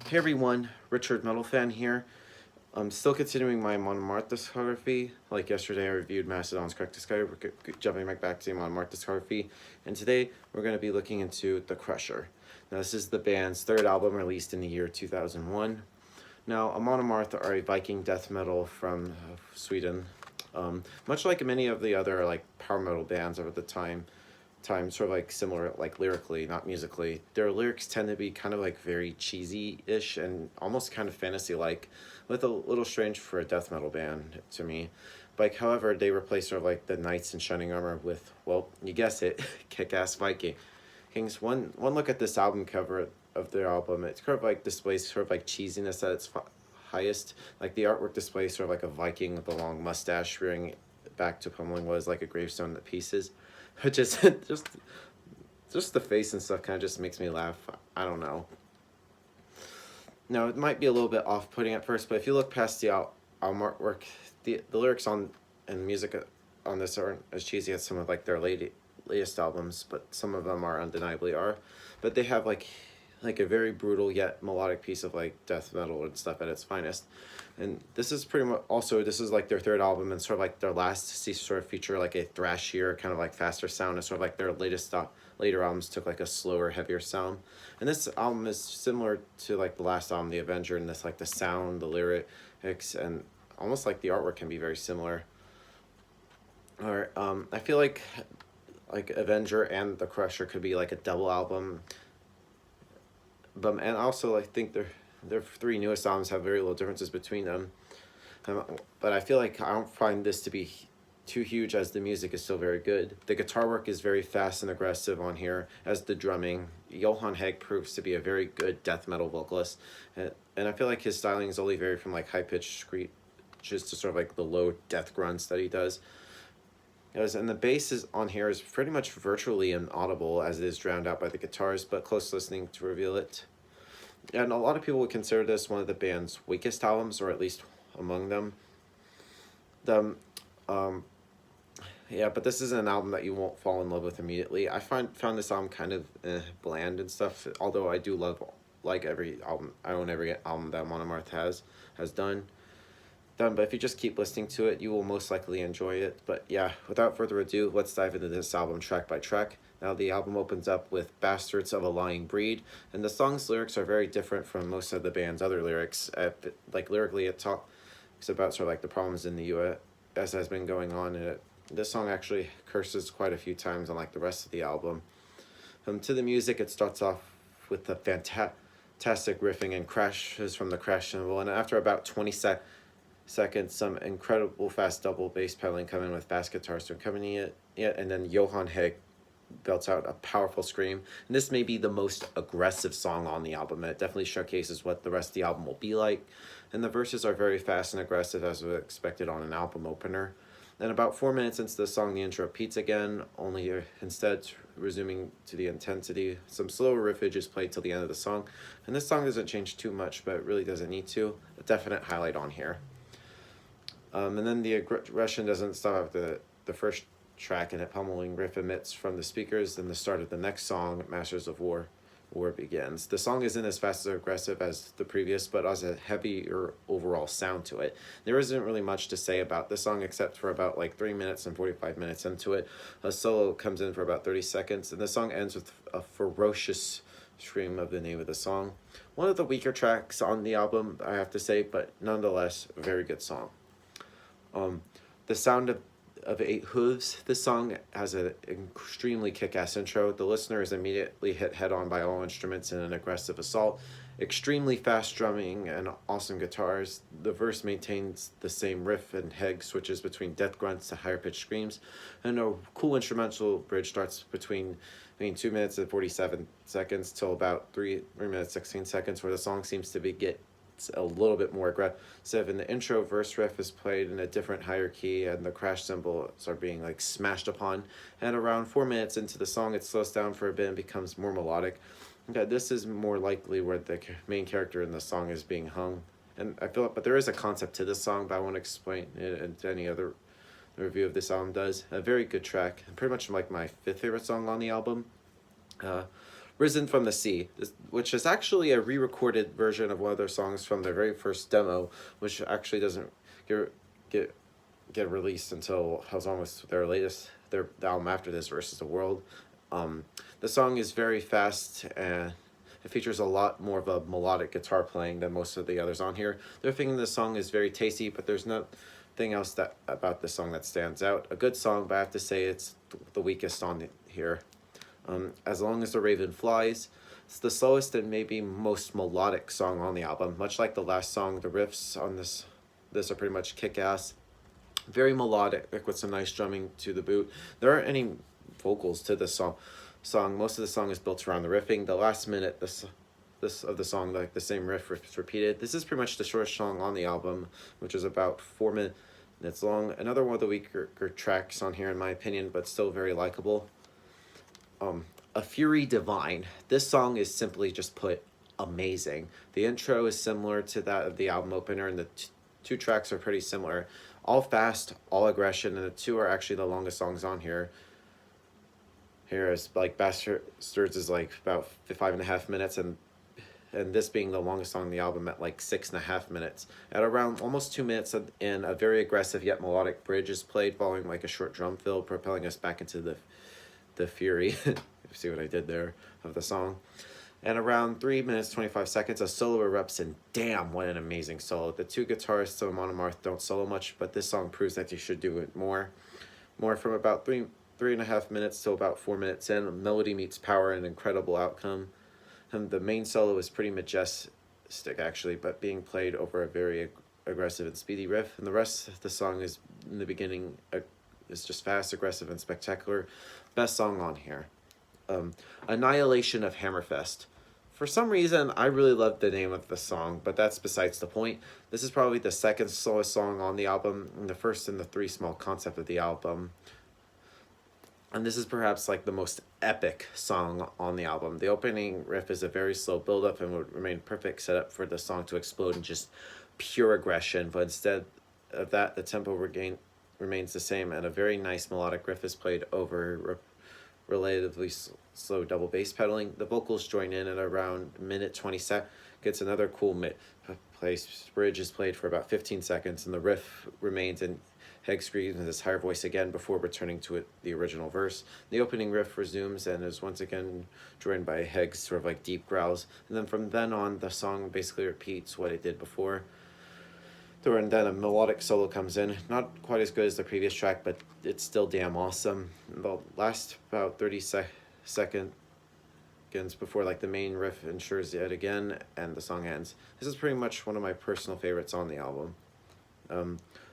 Hey everyone, Richard Metal Fan here. I'm still continuing my Amarth discography. Like yesterday, I reviewed Mastodon's Correct Discovery. We're jumping right back to the Amarth discography, and today we're going to be looking into The Crusher. Now, this is the band's third album released in the year 2001. Now, Amon Amarth are a Viking death metal from Sweden. Much like many of the other like power metal bands of the time sort of like similar like lyrically, not musically, their lyrics tend to be kind of like very cheesy-ish and almost kind of fantasy-like, with a little strange for a death metal band to me. Like, however, they replace sort of like the knights in shining armor with, well, you guess it, kick-ass Viking kings. One look at this album cover of their album, it sort of like displays sort of like cheesiness at its highest. Like the artwork displays sort of like a Viking with a long mustache rearing back to pummeling what is like a gravestone in pieces, which is just the face and stuff kind of just makes me laugh. I don't know. Now, it might be a little bit off-putting at first, but if you look past the album artwork, the lyrics on and the music on this aren't as cheesy as some of like their latest albums, but some of them are undeniably are. But they have like a very brutal yet melodic piece of like death metal and stuff at its finest. And this is pretty much also, this is like their third album and sort of like their last to sort of feature like a thrashier kind of like faster sound, and sort of like their later albums took like a slower, heavier sound. And this album is similar to like the last album, The Avenger, and this like the sound, the lyrics, and almost like the artwork can be very similar. Or I feel like Avenger and The Crusher could be like a double album. But and also I think their three newest albums have very little differences between them. But I feel like I don't find this to be too huge, as the music is still very good. The guitar work is very fast and aggressive on here, as the drumming. Johan Hegg proves to be a very good death metal vocalist, and I feel like his styling is only varied from like high pitched screeches to sort of like the low death grunts that he does. And the bass is on here is pretty much virtually inaudible, as it is drowned out by the guitars, but close listening to reveal it. And a lot of people would consider this one of the band's weakest albums, or at least among them. The Yeah, but this is an album that you won't fall in love with immediately. I found this album kind of bland and stuff. Although I do love like every album. I own every album that Monomarth has done. But if you just keep listening to it, you will most likely enjoy it. But yeah, without further ado, let's dive into this album track by track. Now, the album opens up with Bastards of a Lying Breed, and the song's lyrics are very different from most of the band's other lyrics. Like, lyrically, it talks about sort of like the problems in the U.S. has been going on, and this song actually curses quite a few times, unlike the rest of the album. To the music, it starts off with the fantastic riffing and crashes from the crash cymbal, and after about 20 seconds, some incredible fast double bass pedaling come in with bass guitars to accompany it, and then Johan Hegg belts out a powerful scream. And this may be the most aggressive song on the album. It definitely showcases what the rest of the album will be like, and the verses are very fast and aggressive, as was expected on an album opener. Then about 4 minutes into the song, the intro repeats again, only instead resuming to the intensity. Some slower riffage is played till the end of the song, and this song doesn't change too much, but it really doesn't need to. A definite highlight on here. And then the aggression doesn't stop after the first track, and a pummeling riff emits from the speakers. Then the start of the next song, Masters of War begins. The song isn't as fast or aggressive as the previous, but has a heavier overall sound to it. There isn't really much to say about the song, except for about like 3 minutes and 45 minutes into it, a solo comes in for about 30 seconds, and the song ends with a ferocious scream of the name of the song. One of the weaker tracks on the album, I have to say, but nonetheless, a very good song. The sound of 8 hooves. This song has an extremely kick-ass intro. The listener is immediately hit head-on by all instruments in an aggressive assault. Extremely fast drumming and awesome guitars. The verse maintains the same riff, and Hegg switches between death grunts to higher-pitched screams. And a cool instrumental bridge starts between 2 minutes and 47 seconds till about 3 minutes 16 seconds, where the song seems to get a little bit more aggressive, and the intro verse riff is played in a different higher key, and the crash cymbals are being like smashed upon. And around 4 minutes into the song, it slows down for a bit and becomes more melodic. Okay, this is more likely where the main character in the song is being hung, and I feel, but there is a concept to this song, but I won't explain it, and any other review of this album does. A very good track, pretty much like my 5th favorite song on the album. Risen from the Sea, which is actually a re-recorded version of one of their songs from their very first demo, which actually doesn't get get, get released until I was almost their latest the album after this, Versus the World. The song is very fast and it features a lot more of a melodic guitar playing than most of the others on here. The riffing in the song is very tasty, but there's nothing else that about this song that stands out. A good song, but I have to say it's the weakest on here. As Long as the Raven Flies, it's the slowest and maybe most melodic song on the album. Much like the last song, the riffs on this are pretty much kick-ass. Very melodic with some nice drumming to the boot. There aren't any vocals to this song. Most of the song is built around the riffing. The last minute this of the song, like the same riff is repeated. This is pretty much the shortest song on the album, which is about 4 minutes long. Another one of the weaker tracks on here in my opinion, but still very likable. A Fury Divine. This song is simply just put amazing. The intro is similar to that of the album opener, and the two tracks are pretty similar. All fast, all aggression, and the two are actually the longest songs on here. Here is like Bastards is like about 5.5 minutes, and this being the longest song on the album at like 6.5 minutes. At around almost 2 minutes in, a very aggressive yet melodic bridge is played, following like a short drum fill, propelling us back into the fury. See what I did there of the song. And around 3 minutes 25 seconds, a solo erupts, and damn, what an amazing solo. The two guitarists of Amon and Amarth don't solo much, but this song proves that you should do it more. From about 3.5 minutes to about 4 minutes in, melody meets power, an incredible outcome. And the main solo is pretty majestic actually, but being played over a very aggressive and speedy riff. And the rest of the song is, in the beginning, is just fast, aggressive, and spectacular. Best song on here. Annihilation of Hammerfest. For some reason, I really love the name of the song, but that's besides the point. This is probably the second slowest song on the album, and the first in the three small concept of the album. And this is perhaps like the most epic song on the album. The opening riff is a very slow build-up and would remain perfect setup for the song to explode in just pure aggression, but instead of that, the tempo remains the same, and a very nice melodic riff is played over relatively slow double bass pedaling. The vocals join in at around minute 20 seconds. Another cool bridge is played for about 15 seconds, and the riff remains in Heg screams in his higher voice again before returning to the original verse. The opening riff resumes and is once again joined by Heg's sort of like deep growls, and then from then on the song basically repeats what it did before. And then a melodic solo comes in, not quite as good as the previous track, but it's still damn awesome. The last about 30 seconds before like the main riff ensures it again, and the song ends. This is pretty much one of my personal favorites on the album.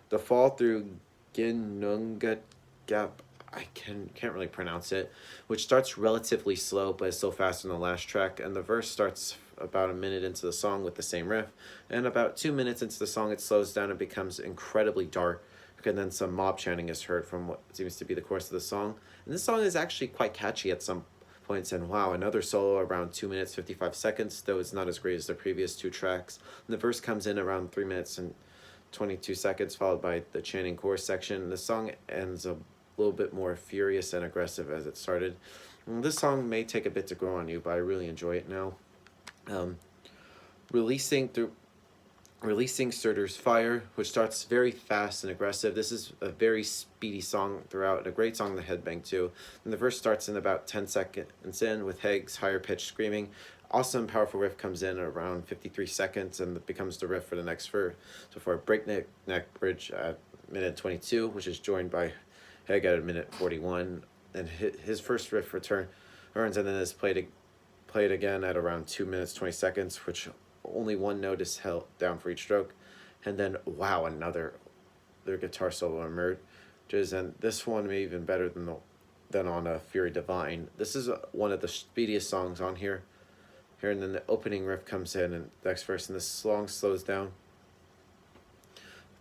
The Fall Through Ginunga Gap, I can't really pronounce it, which starts relatively slow but is so fast in the last track, and the verse starts about a minute into the song with the same riff, and about 2 minutes into the song it slows down and becomes incredibly dark, and then some mob chanting is heard from what seems to be the course of the song. And this song is actually quite catchy at some points, and wow, another solo around 2 minutes 55 seconds, though it's not as great as the previous two tracks. And the verse comes in around 3 minutes and 22 seconds, followed by the chanting chorus section. The song ends a little bit more furious and aggressive as it started. And this song may take a bit to grow on you, but I really enjoy it now. Releasing Surtur's Fire, which starts very fast and aggressive. This is a very speedy song throughout, a great song to headbang to. And the verse starts in about 10 seconds in with Heg's higher pitched screaming. Awesome, powerful riff comes in around 53 seconds and becomes the riff for the next verse. So for a breakneck bridge at minute 22, which is joined by Heg at minute 41, and his first riff returns and then is played again at around 2 minutes 20 seconds, which only one note is held down for each stroke, and then wow, their guitar solo emerges, and this one may even better than on a Fury Divine. This is one of the speediest songs on here, and then the opening riff comes in and the next verse, and this song slows down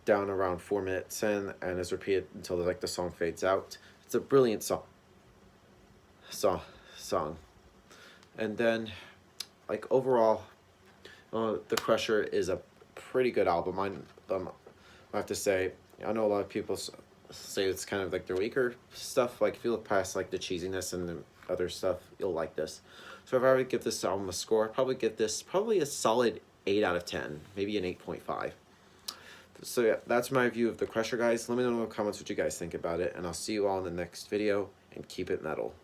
around 4 minutes in and is repeated until like the song fades out. It's a brilliant song. And then like overall, The Crusher is a pretty good album. I have to say, I know a lot of people say it's kind of like their weaker stuff. Like if you look past like the cheesiness and the other stuff, you'll like this. So if I were to give this album a score, I'd probably give this a solid 8 out of 10, maybe an 8.5. So yeah, that's my review of The Crusher, guys. Let me know in the comments what you guys think about it, and I'll see you all in the next video, and keep it metal.